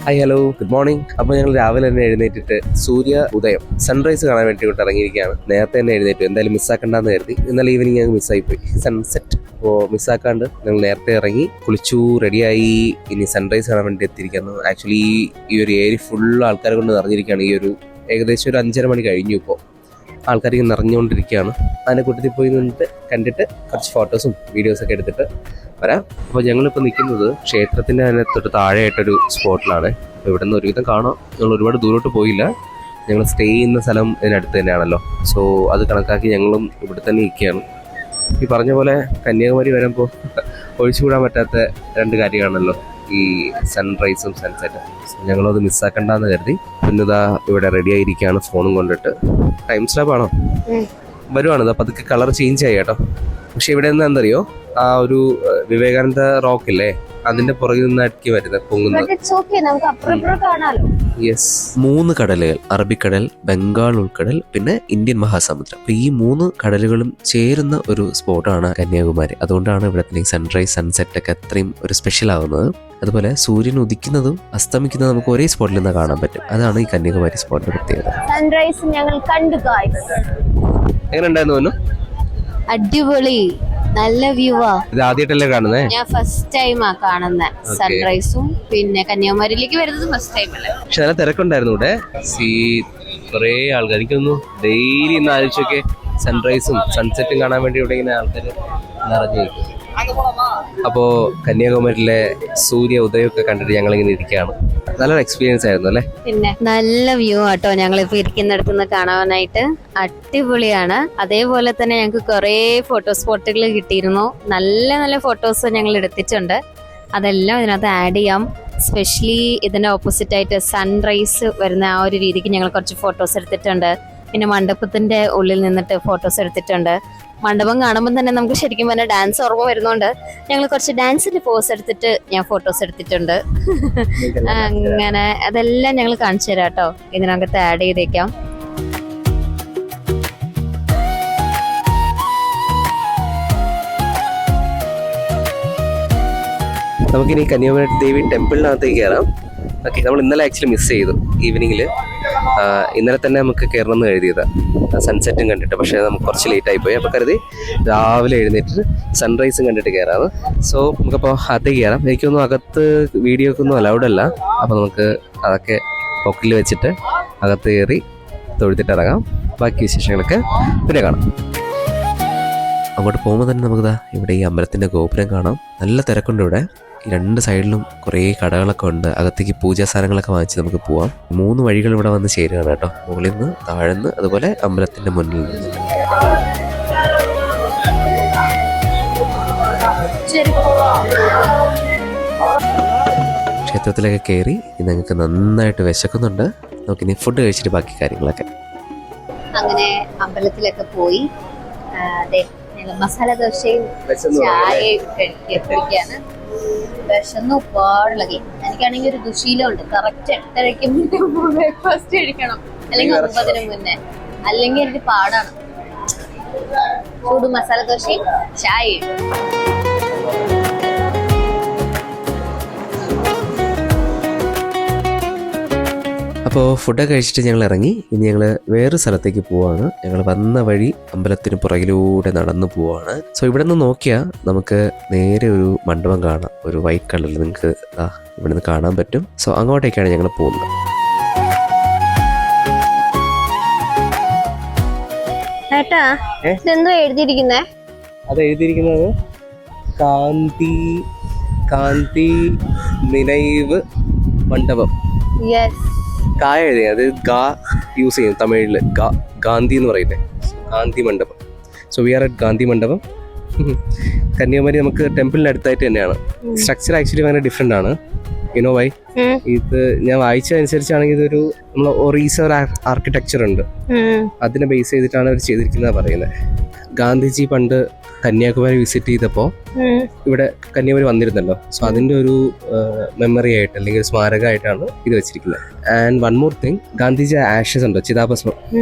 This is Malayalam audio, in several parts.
Hi hello good morning. അപ്പോൾ ഞങ്ങൾ രാവിലെ തന്നെ എഴുന്നേറ്റിട്ട് സൂര്യ ഉദയം സൺറൈസ് കാണാൻ വേണ്ടി ഇറങ്ങിയിരിക്കുകയാണ്. നേരത്തെ തന്നെ എഴുന്നേറ്റു, എന്തായാലും മിസ്സാക്കണ്ടെന്ന് കരുതി. ഇന്നലെ ഈവനിങ് ഞങ്ങൾ മിസ്സായിപ്പോയി സൺസെറ്റ്. അപ്പോൾ മിസ്സാക്കാണ്ട് ഞങ്ങൾ നേരത്തെ ഇറങ്ങി കുളിച്ചു റെഡിയായി. ഇനി സൺറൈസ് കാണാൻ വേണ്ടി എത്തിയിരിക്കുന്നു. ആക്ച്വലി ഈ ഒരു ഏരിയ ഫുൾ ആൾക്കാരെ കൊണ്ട് നിറഞ്ഞിരിക്കുകയാണ്. ഈ ഒരു ഏകദേശം ഒരു 5:30 മണി കഴിഞ്ഞു. ഇപ്പോൾ ആൾക്കാർക്ക് നിറഞ്ഞുകൊണ്ടിരിക്കുകയാണ്. അതിൻ്റെ കൂട്ടത്തിൽ പോയി നിന്നിട്ട് കണ്ടിട്ട് കുറച്ച് ഫോട്ടോസും വീഡിയോസൊക്കെ എടുത്തിട്ട് വരാം. അപ്പോൾ ഞങ്ങളിപ്പോൾ നിൽക്കുന്നത് ക്ഷേത്രത്തിൻ്റെ തന്നെ തൊട്ട് താഴെയായിട്ടൊരു സ്പോട്ടിലാണ്. അപ്പോൾ ഇവിടെ നിന്ന് ഒരുവിധം കാണാം. ഞങ്ങൾ ഒരുപാട് ദൂരോട്ട് പോയില്ല. ഞങ്ങൾ സ്റ്റേ ചെയ്യുന്ന സ്ഥലം ഇതിനടുത്ത് തന്നെയാണല്ലോ. സോ അത് കണക്കാക്കി ഞങ്ങളും ഇവിടെ തന്നെ നിൽക്കുകയാണ്. ഈ പറഞ്ഞ പോലെ കന്യാകുമാരി വരുമ്പോൾ ഒഴിച്ചുകൂടാൻ പറ്റാത്ത രണ്ട് കാര്യമാണല്ലോ ഈ സൺറൈസും സൺസെറ്റും. ഞങ്ങളത് മിസ്സാക്കണ്ടെന്ന് കരുതി പിന്നിതാ ഇവിടെ റെഡി ആയിരിക്കുകയാണ് ഫോണും കൊണ്ടിട്ട്. ടൈം സ്റ്റാപ്പ് ആണോ വരുവാണ്. അപ്പം അതൊക്കെ കളർ ചേഞ്ച് ആയി കേട്ടോ. പക്ഷെ ഇവിടെ നിന്ന് എന്തറിയോ, ആ ഒരു വിവേകാനന്ദ റോക്കില്ലേ, അതിന്റെ പുറകിൽ നിന്നായിരിക്കും വരുന്നത് പൊങ്ങുന്നത്. യെസ്, 3 കടലുകൾ, അറബിക്കടൽ, ബംഗാൾ ഉൾക്കടൽ, പിന്നെ ഇന്ത്യൻ മഹാസമുദ്രം. അപ്പൊ ഈ 3 കടലുകളും ചേരുന്ന ഒരു സ്പോട്ടാണ് കന്യാകുമാരി. അതുകൊണ്ടാണ് ഇവിടത്തെ സൺറൈസ് സൺസെറ്റ് ഒക്കെ അത്രയും ഒരു സ്പെഷ്യൽ ആവുന്നത്. അതുപോലെ സൂര്യൻ ഉദിക്കുന്നതും അസ്തമിക്കുന്നതും നമുക്ക് ഒരേ സ്പോട്ടിൽ നിന്ന് കാണാൻ പറ്റും. അതാണ് ഈ കന്യാകുമാരി സ്പോട്ടിന്റെ പ്രത്യേകത. സൺറൈസ് ഞങ്ങൾ കണ്ടു. എങ്ങനെ ഉണ്ടായിരുന്നു? അടിപൊളി, നല്ല വ്യൂവാ. ഇത് ആദ്യമായിട്ടല്ലേ കാണുന്നേ? ഞാൻ ഫസ്റ്റ് ടൈമാ കാണുന്നത് സൺറൈസും. പിന്നെ കന്യാകുമാരിയിലേക്ക് വരുന്നത് ഫസ്റ്റ് ടൈം അല്ലേ. പക്ഷെ നല്ല തിരക്കുണ്ടായിരുന്നു ഇവിടെ. കുറേ ആൾക്കാർ, എനിക്കൊന്നു ഡെയിലി ഇന്ന് ആലോചിച്ചൊക്കെ സൺറൈസും സൺസെറ്റും കാണാൻ വേണ്ടി ഇവിടെ ഇങ്ങനെ ആൾക്കാർ നിറഞ്ഞു നിൽക്കും. അപ്പോൾ കന്യാകുമാരിയിലെ സൂര്യ ഉദയമൊക്കെ കണ്ടിട്ട് ഞങ്ങളിങ്ങനെ ഇരിക്കുകയാണ്. നല്ലൊരു എക്സ്പീരിയൻസ് ആയിരുന്നു അല്ലേ? പിന്നെ നല്ല വ്യൂ ആട്ടോ ഞങ്ങളിപ്പോ ഇരിക്കുന്നിടത്ത് നിന്ന് കാണാനായിട്ട്. അടിപൊളിയാണ്. അതേപോലെ തന്നെ ഞങ്ങൾക്ക് കുറേ ഫോട്ടോ സ്പോട്ടുകൾ കിട്ടിയിരുന്നു. നല്ല നല്ല ഫോട്ടോസ് ഞങ്ങൾ എടുത്തിട്ടുണ്ട്. അതെല്ലാം ഇതിനകത്ത് ആഡ് ചെയ്യാം. സ്പെഷ്യലി ഇതിന്റെ ഓപ്പോസിറ്റ് ആയിട്ട് സൺറൈസ് വരുന്ന ആ ഒരു രീതിക്ക് ഞങ്ങൾ കുറച്ച് ഫോട്ടോസ് എടുത്തിട്ടുണ്ട്. പിന്നെ മണ്ഡപത്തിന്റെ ഉള്ളിൽ നിന്നിട്ട് ഫോട്ടോസ് എടുത്തിട്ടുണ്ട്. മണ്ഡപം കാണുമ്പോൾ തന്നെ നമുക്ക് ശരിക്കും പറഞ്ഞാൽ ഡാൻസ് ഓർമ്മ വരുന്നോണ്ട് ഞങ്ങൾ കുറച്ച് ഡാൻസിന്റെ പോസ് എടുത്തിട്ട് ഞാൻ ഫോട്ടോസ് എടുത്തിട്ടുണ്ട്. അങ്ങനെ അതെല്ലാം ഞങ്ങൾ കാണിച്ചു തരാം കേട്ടോ. ഇതിനകത്ത് ആഡ് ചെയ്തേക്കാം. നമുക്കിനി കന്യാകുമാരി ദേവി ടെമ്പിളിനകത്തേക്ക് കയറാം. ഓക്കെ, നമ്മൾ ഇന്നലെ ആക്ച്വലി മിസ് ചെയ്തു ഈവനിങ്ങിൽ. ഇന്നലെ തന്നെ നമുക്ക് കയറണം എന്ന് എഴുതിയതാണ് സൺസെറ്റും കണ്ടിട്ട്. പക്ഷേ നമുക്ക് കുറച്ച് ലേറ്റ് ആയിപ്പോയി. അപ്പോൾ കരുതി രാവിലെ എഴുന്നേറ്റിട്ട് സൺറൈസും കണ്ടിട്ട് കയറാറ്. സോ നമുക്കപ്പോൾ അകത്തേക്ക് കയറാം. എനിക്കൊന്നും അകത്ത് വീഡിയോ ഒക്കെ ഒന്നും അലൗഡ് അല്ല. അപ്പോൾ നമുക്ക് അതൊക്കെ പൊക്കിൽ വെച്ചിട്ട് അകത്ത് കയറി തൊഴുത്തിട്ട് ഇറങ്ങാം. ബാക്കി വിശേഷങ്ങളൊക്കെ പിന്നെ കാണാം. അങ്ങോട്ട് പോകുമ്പോൾ തന്നെ നമുക്കിതാ ഇവിടെ ഈ അമ്പലത്തിൻ്റെ ഗോപുരം കാണാം. നല്ല തിരക്കുണ്ട് ഇവിടെ. ഈ 2 സൈഡിലും കുറേ കടകളൊക്കെ ഉണ്ട്. അകത്തേക്ക് പൂജാ സാധനങ്ങളൊക്കെ വാങ്ങിച്ച് നമുക്ക് പോവാം. 3 വഴികൾ ഇവിടെ വന്ന് ചേരുകയാണ് കേട്ടോ. മുകളിൽ നിന്ന്, താഴ്ന്ന്, അതുപോലെ അമ്പലത്തിൻ്റെ മുന്നിൽ നിന്ന്. ക്ഷേത്രത്തിലൊക്കെ കയറി ഞങ്ങൾക്ക് നന്നായിട്ട് വിശക്കുന്നുണ്ട്. നമുക്കിനി ഫുഡ് കഴിച്ചിട്ട് ബാക്കി കാര്യങ്ങളൊക്കെ. അങ്ങനെ അമ്പലത്തിലൊക്കെ പോയി മസാല ദോശയും ചായയും കഴിക്കാണ്. വിശന്ന് ഒരുപാടുള്ളകി. എനിക്കാണെങ്കിൽ ഒരു ദുശീലമുണ്ട്. കറക്റ്റ് 8:30 മുന്നേ ബ്രേക്ക്ഫാസ്റ്റ് കഴിക്കണം, അല്ലെങ്കിൽ 9-ന് മുന്നേ. അല്ലെങ്കിൽ എനിക്ക് പാടാണ്. ചൂട് മസാല ദോശയും ചായയും. അപ്പോൾ ഫുഡൊക്കെ കഴിച്ചിട്ട് ഞങ്ങൾ ഇറങ്ങി. ഇനി ഞങ്ങൾ വേറൊരു സ്ഥലത്തേക്ക് പോവാണ്. ഞങ്ങൾ വന്ന വഴി അമ്പലത്തിന് പുറകിലൂടെ നടന്നു പോവാണ്. സോ ഇവിടെ നിന്ന് നോക്കിയാൽ നമുക്ക് നേരെ ഒരു മണ്ഡപം കാണാം. ഒരു വൈറ്റ് കളറിൽ നിങ്ങൾക്ക് ഇവിടെ നിന്ന് കാണാൻ പറ്റും. സോ അങ്ങോട്ടേക്കാണ് ഞങ്ങൾ പോകുന്നത്. ഏട്ടാ, ഇതെന്തോ എഴുതിയിരിക്കുന്നേ? അത് എഴുതിയിരിക്കുന്നത് കാന്തി നിലൈവ് മണ്ഡപം. കായ എഴുതി, അത് ഗാ യൂസ് ചെയ്യും തമിഴിൽ. ഗാന്ധി എന്ന് പറയുന്നത് Gandhi Mandapam. So we are at Gandhi Mandapam. Kanyakumari നമുക്ക് ടെമ്പിളിന് അടുത്തായിട്ട് തന്നെയാണ്. സ്ട്രക്ചർ ആക്ച്വലി ഭയങ്കര ഡിഫറെൻ്റ് ആണ്. You know why? ഇത് ഞാൻ വായിച്ചതനുസരിച്ചാണെങ്കിൽ ഇതൊരു നമ്മൾ ഒറീസ ഒരു ആർക്കിടെക്ചർ ഉണ്ട്, അതിനെ ബേസ് ചെയ്തിട്ടാണ് അവർ ചെയ്തിരിക്കുന്നത് പറയുന്നത്. ഗാന്ധിജി പണ്ട് കന്യാകുമാരി വിസിറ്റ് ചെയ്തപ്പോൾ ഇവിടെ കന്യാകുമാരി വന്നിരുന്നല്ലോ. സോ അതിൻ്റെ ഒരു മെമ്മറി ആയിട്ട് അല്ലെങ്കിൽ സ്മാരകമായിട്ടാണ് ഇത് വെച്ചിരിക്കുന്നത്. And one more thing, Gandhiji Ashes ഉണ്ടോ, ചിതാഭസ്മം,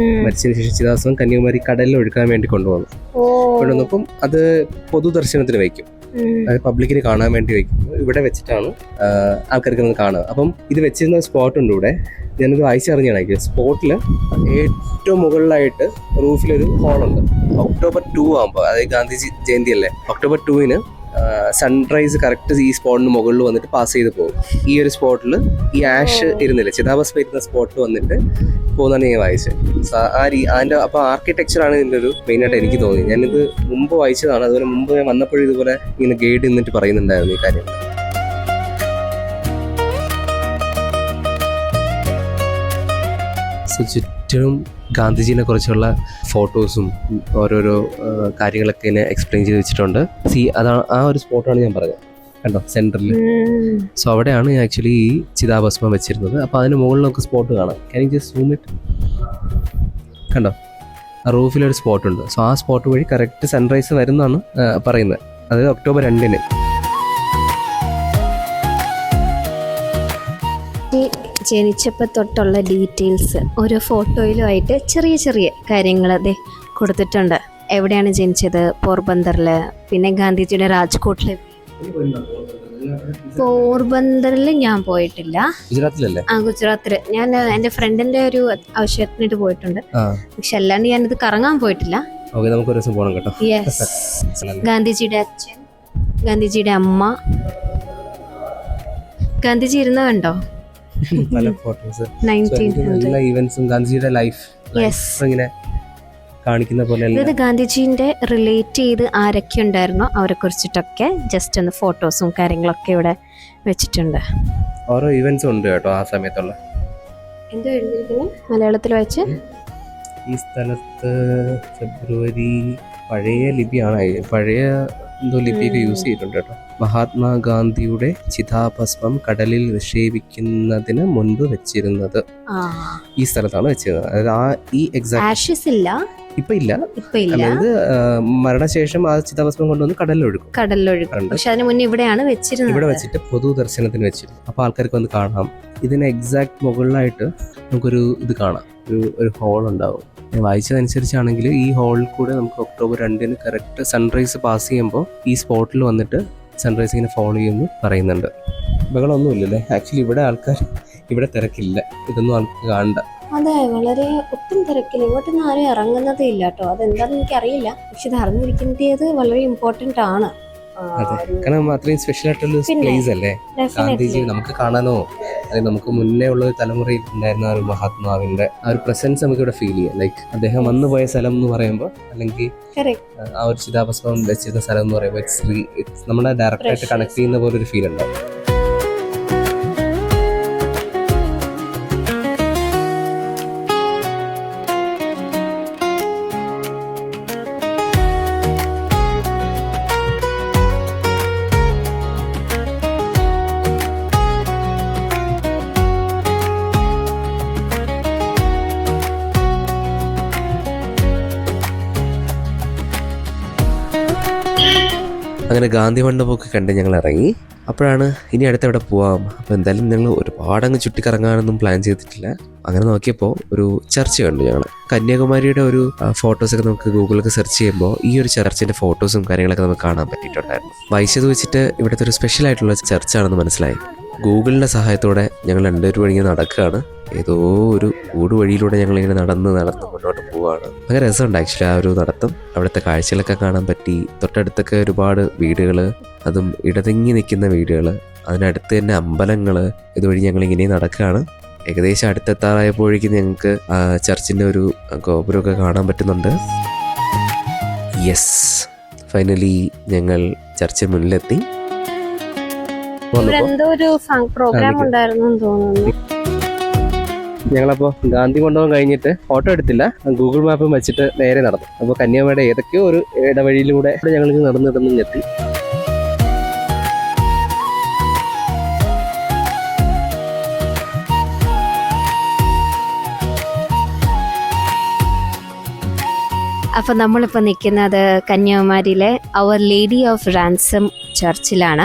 മരിച്ചതിന് ശേഷം ചിതാഭസ്മം കന്യാകുമാരി കടലിൽ ഒഴുക്കാൻ വേണ്ടി കൊണ്ടുവന്നപ്പം അത് പൊതുദർശനത്തിന് വയ്ക്കും അത് പബ്ലിക്കിന് കാണാൻ വേണ്ടി വെക്കുന്നു. ഇവിടെ വെച്ചിട്ടാണ് ആൾക്കാർക്ക് ഒന്ന് കാണുക. അപ്പം ഇത് വെച്ചിരുന്ന സ്പോട്ട് ഉണ്ട് ഇവിടെ. ഞാനത് വായിച്ചറിഞ്ഞാണെങ്കിൽ സ്പോട്ടിൽ ഏറ്റവും മുകളിലായിട്ട് റൂഫിലൊരു ഹോളുണ്ട്. October 2 ആകുമ്പോൾ, അതായത് ഗാന്ധിജി ജയന്തി അല്ലേ, October 2 സൺറൈസ് കറക്റ്റ് ഈ സ്പോട്ടിന് മുകളിൽ വന്നിട്ട് പാസ് ചെയ്ത് പോകും. ഈ ഒരു സ്പോട്ടിൽ ഈ ആഷ് ഇരുന്നില്ല, ചിതാഭസ്മം ഇരുന്ന സ്പോട്ടിൽ വന്നിട്ട് പോകുന്നതാണ് ഞാൻ വായിച്ചത്. അതിൻ്റെ അപ്പോൾ ആർക്കിടെക്ചറാണ് ഇതിൻ്റെ ഒരു മെയിനായിട്ട് എനിക്ക് തോന്നി. ഞാനിത് മുമ്പ് വായിച്ചതാണ്. അതുപോലെ മുമ്പ് ഞാൻ വന്നപ്പോഴും ഇതുപോലെ ഇങ്ങനെ ഗൈഡ് നിന്നിട്ട് പറയുന്നുണ്ടായിരുന്നു ഈ കാര്യം. ചുറ്റും ഗാന്ധിജീനെ കുറിച്ചുള്ള ഫോട്ടോസും ഓരോരോ കാര്യങ്ങളൊക്കെ ഇങ്ങനെ എക്സ്പ്ലെയിൻ ചെയ്ത് വെച്ചിട്ടുണ്ട്. അതാണ് ആ ഒരു സ്പോട്ടാണ് ഞാൻ പറഞ്ഞത്, കണ്ടോ സെൻറ്ററിൽ. സോ അവിടെയാണ് ഞാൻ ആക്ച്വലി ഈ ചിതാഭസ്മം വെച്ചിരുന്നത്. അപ്പോൾ അതിന് മുകളിൽ നമുക്ക് സ്പോട്ട് കാണാം. Can you just zoom it? കണ്ടോ, ആ റൂഫിലൊരു സ്പോട്ടുണ്ട്. സോ ആ സ്പോട്ട് വഴി കറക്റ്റ് സൺറൈസ് വരുന്നതാണ് പറയുന്നത്. അത് October 2. ജനിച്ചപ്പോൾ തൊട്ടുള്ള ഡീറ്റെയിൽസ് ഓരോ ഫോട്ടോയിലുമായിട്ട് ചെറിയ ചെറിയ കാര്യങ്ങൾ അതേ കൊടുത്തിട്ടുണ്ട്. എവിടെയാണ് ജനിച്ചത്? പോർബന്ദറിൽ. പിന്നെ ഗാന്ധിജിയുടെ രാജ്കോട്ടിൽ. പോർബന്ദറിൽ ഞാൻ പോയിട്ടില്ല. ഗുജറാത്തിലല്ലേ? ഗുജറാത്തിൽ ഞാൻ എൻ്റെ ഫ്രണ്ടിന്റെ ഒരു ആവശ്യത്തിനായിട്ട് പോയിട്ടുണ്ട്. പക്ഷെ അല്ലാണ്ട് ഞാനിത് കറങ്ങാൻ പോയിട്ടില്ല. യെസ്. ഗാന്ധിജിയുടെ അച്ഛൻ, ഗാന്ധിജിയുടെ അമ്മ, ഗാന്ധിജി ഇരുന്ന കണ്ടോ? പല ഫോട്ടോസ്, എല്ലാ ഈവന്റ്സും ഗാന്ധിജിയുടെ ലൈഫ് ഇങ്ങനെ കാണിക്കുന്ന പോലെ. ഇത് ഗാന്ധിജിന്റെ റിലേറ്റ് ചെയ്ത് ആരൊക്കെ ഉണ്ടായിരുന്നോ അവരെ കുറിച്ചിട്ടൊക്കെ ജസ്റ്റ് ഒന്ന് ഫോട്ടോസും കാര്യങ്ങളൊക്കെ ഇവിടെ വെച്ചിട്ടുണ്ട്. ഓരോ ഈവന്റ്സും ഉണ്ട് കേട്ടോ ആ സമയത്തുള്ള. എന്തോ എഴുതിയിരിക്കുന്നു മലയാളത്തിൽ വായിച്ച്. ഈ സ്ഥലത്ത് ഫെബ്രുവരി, പഴയ ലിപിയാണ്, പഴയ എന്തോ ലിപിയൊക്കെ യൂസ് ചെയ്തിട്ടുണ്ട് കേട്ടോ. മഹാത്മാഗാന്ധിയുടെ ചിതാഭസ്മം കടലിൽ നിക്ഷേപിക്കുന്നതിന് മുൻപ് വെച്ചിരുന്നത് ഈ സ്ഥലത്താണ് വെച്ചിരുന്നത്. അതായത് ഈ എക്സാക്ട് ഇപ്പൊ ഇല്ല. അതായത് മരണശേഷം ആ ചിതാഭസ്മം കൊണ്ടുവന്ന് കടലിലൊഴുക്കും. പക്ഷെ അതിന് മുന്നേ ഇവിടെയാണ് വെച്ചിരുന്നത്. ഇവിടെ വെച്ചിട്ട് പൊതുദർശനത്തിന് വെച്ചിരുന്നു. അപ്പൊ ആൾക്കാർക്ക് വന്ന് കാണാം. ഇതിന് എക്സാക്ട് മുകളിലായിട്ട് നമുക്കൊരു ഇത് കാണാം, ഒരു ഹോൾ ഉണ്ടാവും. ഞാൻ വായിച്ചതനുസരിച്ചാണെങ്കിൽ ഈ ഹോളിൽ കൂടെ നമുക്ക് October 2 കറക്റ്റ് സൺറൈസ് പാസ് ചെയ്യുമ്പോൾ ഈ സ്പോട്ടിൽ വന്നിട്ട് സൺറൈസ് ഇങ്ങനെ ഫോളോ ചെയ്യുമെന്ന് പറയുന്നുണ്ട്. ബഹളമൊന്നുമില്ലല്ലേ? ആക്ച്വലി ഇവിടെ തിരക്കില്ല, ഇതൊന്നും ആൾക്ക് കാണണ്ട. അതെ, വളരെ ഒട്ടും തിരക്കില്ല. ഇങ്ങോട്ടൊന്നും ആരും ഇറങ്ങുന്നതേ ഇല്ല കേട്ടോ. അതെന്താണെന്ന് എനിക്കറിയില്ല. പക്ഷെ ഇത് അറിഞ്ഞിരിക്കേണ്ടത് വളരെ ഇമ്പോർട്ടൻ്റ് ആണ്. അതെ, കാരണം അത്രയും സ്പെഷ്യൽ ആയിട്ടുള്ള പ്ലേസ് അല്ലേ ഗാന്ധിജി. നമുക്ക് കാണാനോ അതായത് നമുക്ക് മുന്നേ ഉള്ള ഒരു തലമുറയിൽ ഉണ്ടായിരുന്ന ഒരു മഹാത്മാവിന്റെ ആ ഒരു പ്രസൻസ് നമുക്ക് ഇവിടെ ഫീൽ ചെയ്യാം. ലൈക്ക് അദ്ദേഹം വന്നു പോയ സ്ഥലം എന്ന് പറയുമ്പോൾ, അല്ലെങ്കിൽ ആ ഒരു ചിതാഭസ്മം വെച്ചിരുന്ന സ്ഥലം എന്ന് പറയുമ്പോൾ നമ്മളെ ഡയറക്റ്റ് ആയിട്ട് കണക്ട് ചെയ്യുന്ന പോലെ ഒരു ഫീൽ ഉണ്ടാവും. അങ്ങനെ ഗാന്ധി മണ്ഡപമൊക്കെ കണ്ട് ഞങ്ങൾ ഇറങ്ങി. അപ്പോഴാണ് ഇനി അടുത്ത് എവിടെ പോവാം. അപ്പോൾ എന്തായാലും ഞങ്ങൾ ഒരുപാടങ്ങ് ചുറ്റിക്കറങ്ങാനൊന്നും പ്ലാൻ ചെയ്തിട്ടില്ല. അങ്ങനെ നോക്കിയപ്പോൾ ഒരു ചർച്ച് കണ്ടു ഞങ്ങൾ. കന്യാകുമാരിയുടെ ഒരു ഫോട്ടോസൊക്കെ നമുക്ക് ഗൂഗിളൊക്കെ സെർച്ച് ചെയ്യുമ്പോൾ ഈ ഒരു ചർച്ചിൻ്റെ ഫോട്ടോസും കാര്യങ്ങളൊക്കെ നമുക്ക് കാണാൻ പറ്റിയിട്ടുണ്ടായിരുന്നു. വായിച്ചത് വെച്ചിട്ട് ഇവിടുത്തെ ഒരു സ്പെഷ്യൽ ആയിട്ടുള്ള ചർച്ചാണെന്ന് മനസ്സിലായി. ഗൂഗിളിൻ്റെ സഹായത്തോടെ ഞങ്ങൾ 2 വഴി നടക്കുകയാണ്. ഏതോ ഒരു ഊടുവഴിയിലൂടെ ഞങ്ങളിങ്ങനെ നടന്ന് മുന്നോട്ട് പോവുകയാണ്. ഭയങ്കര രസമുണ്ട് ആക്ച്വലി ആ ഒരു നടത്തം. അവിടുത്തെ കാഴ്ചകളൊക്കെ കാണാൻ പറ്റി. തൊട്ടടുത്തൊക്കെ ഒരുപാട് വീടുകൾ, അതും ഇടതിങ്ങി നിൽക്കുന്ന വീടുകൾ, അതിനടുത്ത് തന്നെ അമ്പലങ്ങൾ. ഇതുവഴി ഞങ്ങളിങ്ങനെ നടക്കുകയാണ്. ഏകദേശം അടുത്തെത്താറായപ്പോഴേക്കും ഞങ്ങൾക്ക് ചർച്ചിൻ്റെ ഒരു ഗോപുരമൊക്കെ കാണാൻ പറ്റുന്നുണ്ട്. യെസ്, ഫൈനലി ഞങ്ങൾ ചർച്ചിന് മുന്നിലെത്തി. പ്രോഗ്രാം ഉണ്ടായിരുന്നു തോന്നുന്നു. ഞങ്ങളപ്പോൾ ഗാന്ധി മണ്ഡപം കഴിഞ്ഞിട്ട് ഫോട്ടോ എടുത്തില്ല, ഗൂഗിൾ മാപ്പും വെച്ചിട്ട് നേരെ നടന്നു. അപ്പോൾ കന്യാകുമാരിയുടെ ഏതൊക്കെയോ ഒരു ഇടവഴിയിലൂടെ ഞങ്ങൾ നടന്നിടന്നെത്തി. അപ്പം നമ്മളിപ്പോൾ നിൽക്കുന്നത് കന്യാകുമാരിയിലെ അവർ ലേഡി ഓഫ് റാൻസം ചർച്ചിലാണ്.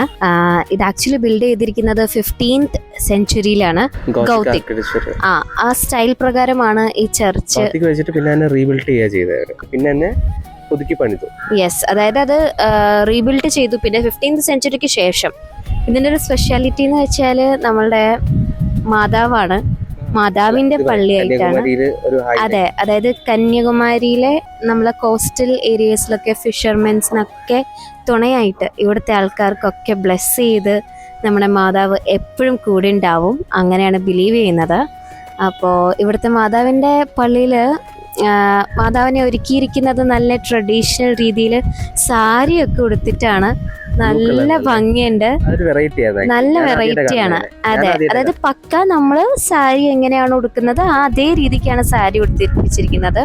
ഇത് ആക്ച്വലി ബിൽഡ് ചെയ്തിരിക്കുന്നത് 15th സെഞ്ച്വറിയിലാണ്. ഗൗതിക് ആ സ്റ്റൈൽ പ്രകാരമാണ് ഈ ചർച്ച് വെച്ചിട്ട് പിന്നെ റീബിൽഡ് ചെയ്യുക ചെയ്തത്. പിന്നെ പുതുക്കി പണിതു. യെസ്, അതായത് അത് റീബിൽഡ് ചെയ്തു. പിന്നെ 15th സെഞ്ച്വറിക്ക് ശേഷം ഇതിന്റെ ഒരു സ്പെഷ്യാലിറ്റി എന്ന് വെച്ചാല് നമ്മളുടെ മാതാവാണ്, മാതാവിന്റെ പള്ളിയായിട്ടാണ്. അതെ, അതായത് കന്യാകുമാരിയിലെ നമ്മളെ കോസ്റ്റൽ ഏരിയസിലൊക്കെ ഫിഷർമെൻസിനൊക്കെ തുണയായിട്ട് ഇവിടുത്തെ ആൾക്കാർക്കൊക്കെ ബ്ലെസ് ചെയ്ത് നമ്മുടെ മാതാവ് എപ്പോഴും കൂടെ ഉണ്ടാവും, അങ്ങനെയാണ് ബിലീവ് ചെയ്യുന്നത്. അപ്പോൾ ഇവിടുത്തെ മാതാവിൻ്റെ പള്ളിയിൽ മാതാവിനെ ഒരുക്കിയിരിക്കുന്നത് നല്ല ട്രഡീഷണൽ രീതിയിൽ സാരിയൊക്കെ ഉടുത്തിട്ടാണ്. നല്ല ഭംഗിയുണ്ട്, നല്ല വെറൈറ്റിയാണ്. അതെ, അതായത് പക്ക നമ്മള് സാരി എങ്ങനെയാണ് ഉടുക്കുന്നത് അതേ രീതിക്കാണ് സാരി ഉടുത്തിരിക്കുന്നത്.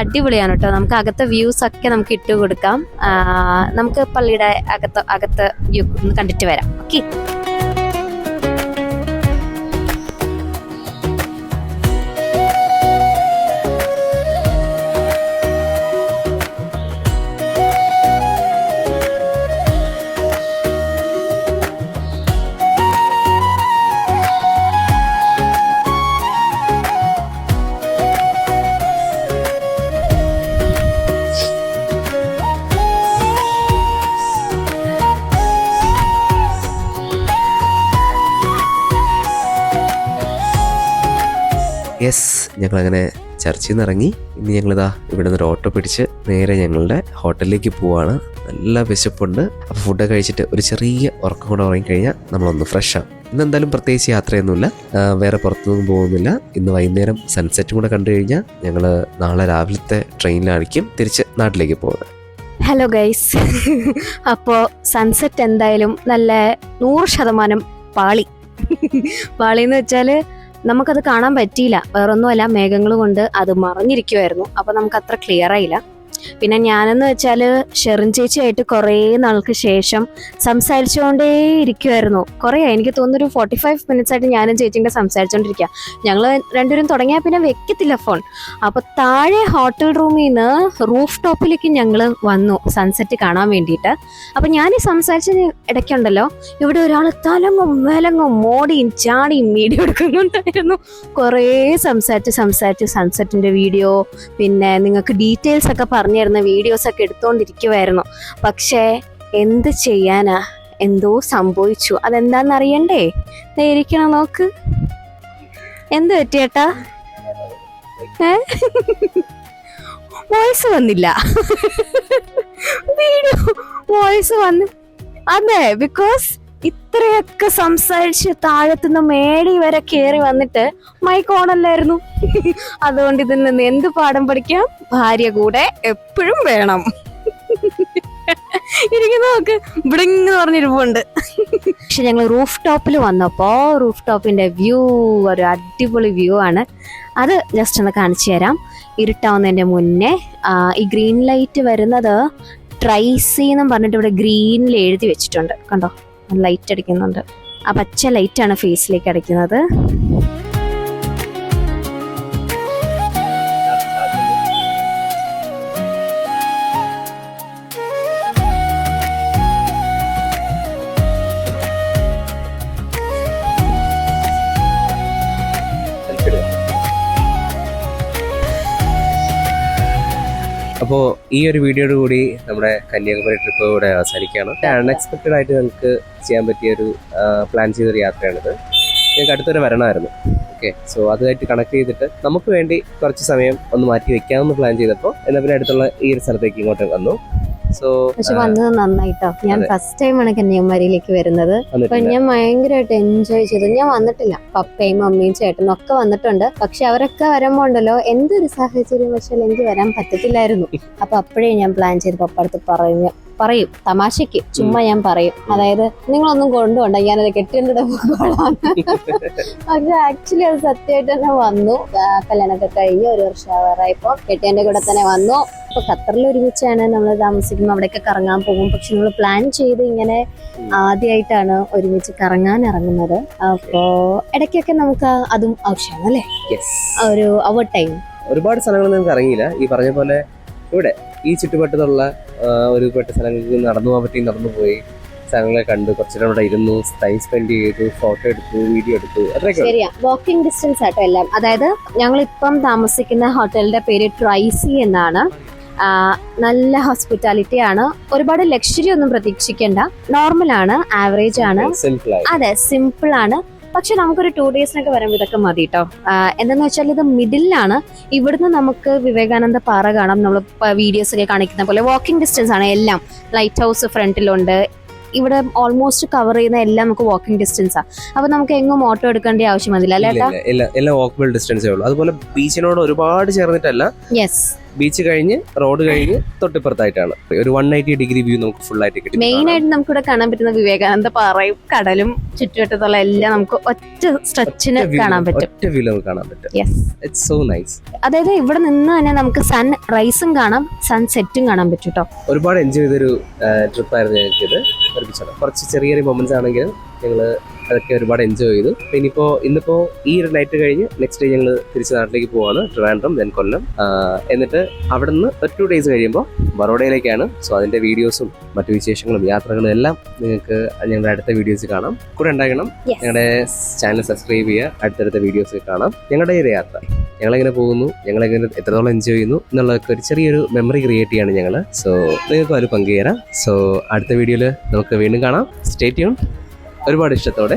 അടിപൊളിയാണ് കേട്ടോ. നമുക്ക് അകത്തെ വ്യൂസ് ഒക്കെ നമുക്ക് ഇട്ട് കൊടുക്കാം. നമുക്ക് പള്ളിയുടെ അകത്ത് വ്യൂ ഒന്ന് കണ്ടിട്ട് വരാം. ഓക്കെ. യെസ്, ഞങ്ങളങ്ങനെ ചർച്ചിൽ നിന്ന് ഇറങ്ങി. ഇനി ഞങ്ങളിതാ ഇവിടെ നിന്ന് ഒരു ഓട്ടോ പിടിച്ച് നേരെ ഞങ്ങളുടെ ഹോട്ടലിലേക്ക് പോവാണ്. നല്ല വിശപ്പുണ്ട്. അപ്പോൾ ഫുഡ് കഴിച്ചിട്ട് ഒരു ചെറിയ ഉറക്കം കൂടെ ഉറങ്ങിക്കഴിഞ്ഞാൽ നമ്മളൊന്ന് ഫ്രഷ് ആവും. ഇന്ന് എന്തായാലും പ്രത്യേകിച്ച് യാത്രയൊന്നുമില്ല, വേറെ പുറത്തൊന്നും പോകുന്നില്ല. ഇന്ന് വൈകുന്നേരം സൺസെറ്റും കൂടെ കണ്ടു കഴിഞ്ഞാൽ ഞങ്ങൾ നാളെ രാവിലത്തെ ട്രെയിനിലായിരിക്കും തിരിച്ച് നാട്ടിലേക്ക് പോകുന്നത്. ഹലോ ഗൈസ്, അപ്പോൾ സൺസെറ്റ് എന്തായാലും നല്ല 100% പാളി എന്ന് വെച്ചാൽ നമുക്കത് കാണാൻ പറ്റിയില്ല. വേറൊന്നുമല്ല, മേഘങ്ങൾ കൊണ്ട് അത് മറഞ്ഞിരിക്കുമായിരുന്നു. അപ്പോൾ നമുക്ക് അത്ര ക്ലിയർ ആയില്ല. പിന്നെ ഞാനെന്ന് വെച്ചാൽ ഷെറിൻ ചേച്ചിയായിട്ട് കുറേ നാൾക്ക് ശേഷം സംസാരിച്ചുകൊണ്ടേ ഇരിക്കുമായിരുന്നു. കുറേ, എനിക്ക് തോന്നുന്നൊരു 45 minutes ആയിട്ട് ഞാനും ചേച്ചിൻ്റെ സംസാരിച്ചുകൊണ്ടിരിക്കുക. ഞങ്ങൾ രണ്ടുപേരും തുടങ്ങിയാൽ പിന്നെ വെക്കത്തില്ല ഫോൺ. അപ്പോൾ താഴെ ഹോട്ടൽ റൂമിൽ നിന്ന് റൂഫ് ടോപ്പിലേക്ക് ഞങ്ങൾ വന്നു സൺസെറ്റ് കാണാൻ വേണ്ടിയിട്ട്. അപ്പോൾ ഞാൻ ഈ സംസാരിച്ചതിന് ഇടയ്ക്കുണ്ടല്ലോ, ഇവിടെ ഒരാൾ തലങ്ങും വിലങ്ങും മോടിയും ചാടിയും വീഡിയോ എടുക്കുന്നുണ്ടായിരുന്നു. കുറേ സംസാരിച്ച് സൺസെറ്റിൻ്റെ വീഡിയോ, പിന്നെ നിങ്ങൾക്ക് ഡീറ്റെയിൽസ് ഒക്കെ പറഞ്ഞിരുന്ന വീഡിയോസൊക്കെ എടുത്തുകൊണ്ടിരിക്കുമായിരുന്നു. പക്ഷേ എന്ത് ചെയ്യാനാ, എന്തോ സംഭവിച്ചു. അതെന്താന്ന് അറിയണ്ടേ? ഇരിക്കണം, നോക്ക്. എന്ത് പറ്റിയേട്ടാ? വോയിസ് വന്നില്ല. വീഡിയോ വോയിസ് വന്ന്, അതെ, ബിക്കോസ് ഇത്രയൊക്കെ സംസാരിച്ച് താഴത്തുനിന്ന് മേടി വരെ കയറി വന്നിട്ട് മൈക്ക് ഓണല്ലായിരുന്നു. അതുകൊണ്ട് ഇതിൽ നിന്ന് എന്ത് പാഠം പഠിക്കാം? ഭാര്യ കൂടെ എപ്പോഴും വേണം. എനിക്ക് നോക്ക്, ഇവിടെ ഇങ്ങനെ പറഞ്ഞിരിപ്പുണ്ട്. പക്ഷെ ഞങ്ങൾ റൂഫ് ടോപ്പിൽ വന്നപ്പോൾ റൂഫ് ടോപ്പിന്റെ വ്യൂ ഒരു അടിപൊളി വ്യൂ ആണ്. അത് ജസ്റ്റ് ഒന്ന് കാണിച്ചു തരാം. ഇരുട്ടാവുന്നതിന്റെ മുന്നേ ഈ ഗ്രീൻ ലൈറ്റ് വരുന്നത് ട്രൈസി എന്നും പറഞ്ഞിട്ട് ഇവിടെ ഗ്രീനിൽ എഴുതി വെച്ചിട്ടുണ്ട്. കണ്ടോ, ലൈറ്റ് അടിക്കുന്നുണ്ട്. ആ പച്ച ലൈറ്റാണ് ഫേസിലേക്ക് അടിക്കുന്നത്. അപ്പോൾ ഈ ഒരു വീഡിയോയോട് കൂടി നമ്മുടെ കന്യാകുമാരി ട്രിപ്പ് ഇവിടെ അവസാനിക്കുകയാണ്. അൺഎക്സ്പെക്റ്റഡ് ആയിട്ട് നമുക്ക് ചെയ്യാൻ പറ്റിയൊരു പ്ലാൻ ചെയ്തൊരു യാത്രയാണിത്. ഞങ്ങൾക്ക് അടുത്തൊരു വരണമായിരുന്നു. ഓക്കെ, സോ അതുമായിട്ട് കണക്ട് ചെയ്തിട്ട് നമുക്ക് വേണ്ടി കുറച്ച് സമയം ഒന്ന് മാറ്റി വെക്കാമെന്ന് പ്ലാൻ ചെയ്തപ്പോൾ എന്നാൽ പിന്നെ അടുത്തുള്ള ഈ ഒരു സ്ഥലത്തേക്ക് ഇങ്ങോട്ട് വന്നു. പക്ഷെ വന്നത് നന്നായിട്ടോ. ഞാൻ ഫസ്റ്റ് ടൈമാണ് കന്യാകുമാരിയിലേക്ക് വരുന്നത്. അപ്പൊ ഞാൻ ഭയങ്കരമായിട്ട് എൻജോയ് ചെയ്തു. ഞാൻ വന്നിട്ടില്ല, പപ്പയും മമ്മിയും ചേട്ടനും ഒക്കെ വന്നിട്ടുണ്ട്. പക്ഷെ അവരൊക്കെ വരുമ്പോ ഉണ്ടല്ലോ, എന്തൊരു സാഹചര്യം വെച്ചാൽ എനിക്ക് വരാൻ പറ്റത്തില്ലായിരുന്നു. അപ്പൊ അപ്പോഴേ ഞാൻ പ്ലാൻ ചെയ്ത് പപ്പ അടുത്ത് പറയും, തമാശക്ക് ചുമ്മാ ഞാൻ പറയും, അതായത് നിങ്ങളൊന്നും കൊണ്ടുപോണ്ട, ഞാനത് കെട്ടിൻ്റെ പോകോളാം. പക്ഷെ ആക്ച്വലി അത് സത്യമായിട്ട് തന്നെ വന്നു. കല്യാണമൊക്കെ കഴിഞ്ഞ് 1 വർഷം ആവാറായപ്പോ കെട്ടിയന്റെ കൂടെ തന്നെ വന്നു. ഇപ്പൊ ഖത്തറിൽ ഒരുമിച്ചാണ് നമ്മൾ താമസിക്കുമ്പോൾ, അവിടെയൊക്കെ കറങ്ങാൻ പോകും. പക്ഷെ നമ്മൾ പ്ലാൻ ചെയ്ത് ഇങ്ങനെ ആദ്യമായിട്ടാണ് ഒരുമിച്ച് കറങ്ങാൻ ഇറങ്ങുന്നത്. അപ്പോ ഇടയ്ക്കൊക്കെ നമുക്ക് അതും ആവശ്യമാണ് അല്ലേ, ഒരു അവർ ടൈം. ഒരുപാട് സ്ഥലങ്ങളിൽ നമുക്ക് ഇറങ്ങിയില്ല. ഈ പറഞ്ഞ പോലെ ഇവിടെ ഈ ചുറ്റുവട്ടത്തുള്ള ഒരുപാട് സ്ഥലങ്ങൾക്ക് നടന്നു പോകാൻ പറ്റി, നടന്നു പോയി സ്ഥലങ്ങളെ കണ്ടു, കുറച്ചുകൂടെ അവിടെ ഇരുന്നു, ടൈം സ്പെൻഡ് ചെയ്തു, ഫോട്ടോ എടുത്തു, വീഡിയോ എടുത്തു. അതൊക്കെ ശരിയാ, വാക്കിംഗ് ഡിസ്റ്റൻസ് ആട്ടോ എല്ലാം. അതായത് ഞങ്ങൾ ഇപ്പം താമസിക്കുന്ന ഹോട്ടലിന്റെ പേര് ട്രൈസി എന്നാണ്. നല്ല ഹോസ്പിറ്റാലിറ്റി ആണ്. ഒരുപാട് ലക്ഷറി ഒന്നും പ്രതീക്ഷിക്കേണ്ട, നോർമൽ ആണ്, ആവറേജ് ആണ്. സിമ്പിൾ ആയി. അതെ, സിമ്പിൾ ആണ്. പക്ഷെ നമുക്കൊരു 2 ഡേയ്സിനൊക്കെ വരുമ്പോൾ ഇതൊക്കെ മതി കേട്ടോ. എന്താന്ന് വെച്ചാൽ ഇത് മിഡിലാണ്. ഇവിടുന്ന് നമുക്ക് വിവേകാനന്ദ പാറ കാണാം. നമ്മൾ വീഡിയോസ് ഒക്കെ കാണിക്കുന്ന പോലെ വാക്കിംഗ് ഡിസ്റ്റൻസ് ആണ് എല്ലാം. ലൈറ്റ് ഹൗസ് ഫ്രണ്ടിലുണ്ട്. ഇവിടെ ഓൾമോസ്റ്റ് കവർ ചെയ്യുന്ന എല്ലാം നമുക്ക് വാക്കിംഗ് ഡിസ്റ്റൻസാണ്. അപ്പൊ നമുക്ക് എങ്ങും ഓട്ടോ എടുക്കേണ്ട ആവശ്യം മതില്ല അല്ലേ? എല്ലാം വാക്കബിൾ ഡിസ്റ്റൻസേ ഉള്ളൂ. അതുപോലെ ബീച്ചിനോട് ഒരുപാട് ചേർന്നിട്ടല്ല. യെസ്, ബീച്ച് കഴിഞ്ഞ് റോഡ് കഴിഞ്ഞ് തൊട്ടിപ്പുറത്തായിട്ടാണ്. ഒരു 180 ഡിഗ്രി വ്യൂ നമുക്ക് ഫുൾ ആയിട്ട് കിട്ടും. മെയിൻ ആയിട്ട് നമുക്ക് ഇവിടെ കാണാൻ പറ്റുന്ന വിവേകാനന്ദ പാറയും കടലും ചുറ്റുവട്ടത്തുള്ള എല്ലാം നമുക്ക് ഒറ്റ സ്ട്രെച്ചിന് കാണാൻ പറ്റും. ഒറ്റ വ്യൂ നമുക്ക് കാണാൻ പറ്റും. Yes, it's so nice. അതായത് ഇവിടെ നിന്ന് തന്നെ നമുക്ക് സൺ റൈസും കാണാം, സൺ സെറ്റും കാണാൻ പറ്റും കേട്ടോ. ഒരുപാട് എൻജോയ് ചെയ്തൊരു ട്രിപ്പായിരുന്നു ഞങ്ങൾക്കിത്. കുറച്ച് ചെറിയ ചെറിയ മൊമെന്റ്സ് ആണെങ്കിലും ഞങ്ങൾ അതൊക്കെ ഒരുപാട് എൻജോയ് ചെയ്തു. ഇന്നിപ്പോ ഈ ഒരു നൈറ്റ് കഴിഞ്ഞ് നെക്സ്റ്റ് ഡേ ഞങ്ങൾ തിരിച്ച് നാട്ടിലേക്ക് പോവാണ്. ട്രിവാൻഡ്രം, ദെൻ കൊല്ലം. എന്നിട്ട് അവിടെ നിന്ന് 2 ഡേയ്സ് കഴിയുമ്പോൾ ബറോഡയിലേക്കാണ്. സോ അതിന്റെ വീഡിയോസും മറ്റു വിശേഷങ്ങളും യാത്രകളും എല്ലാം നിങ്ങൾക്ക് ഞങ്ങളുടെ അടുത്ത വീഡിയോസ് കാണാം. കൂടെ ഉണ്ടാകണം. ഞങ്ങളുടെ ചാനൽ സബ്സ്ക്രൈബ് ചെയ്യുക. അടുത്തടുത്ത വീഡിയോസ് കാണാം. ഞങ്ങളുടെ ഒരു യാത്ര, ഞങ്ങളെങ്ങനെ പോകുന്നു, ഞങ്ങളെങ്ങനെ എത്രത്തോളം എൻജോയ് ചെയ്യുന്നു എന്നുള്ളതൊക്കെ ഒരു ചെറിയൊരു മെമ്മറി ക്രിയേറ്റ് ചെയ്യാണ് ഞങ്ങൾ. സോ നിങ്ങൾക്ക് അത് പങ്കുചേരാം. സോ അടുത്ത വീഡിയോയിൽ നമുക്ക് വീണ്ടും കാണാം. Stay tune. ഒരുപാട് ഇഷ്ടത്തോടെ.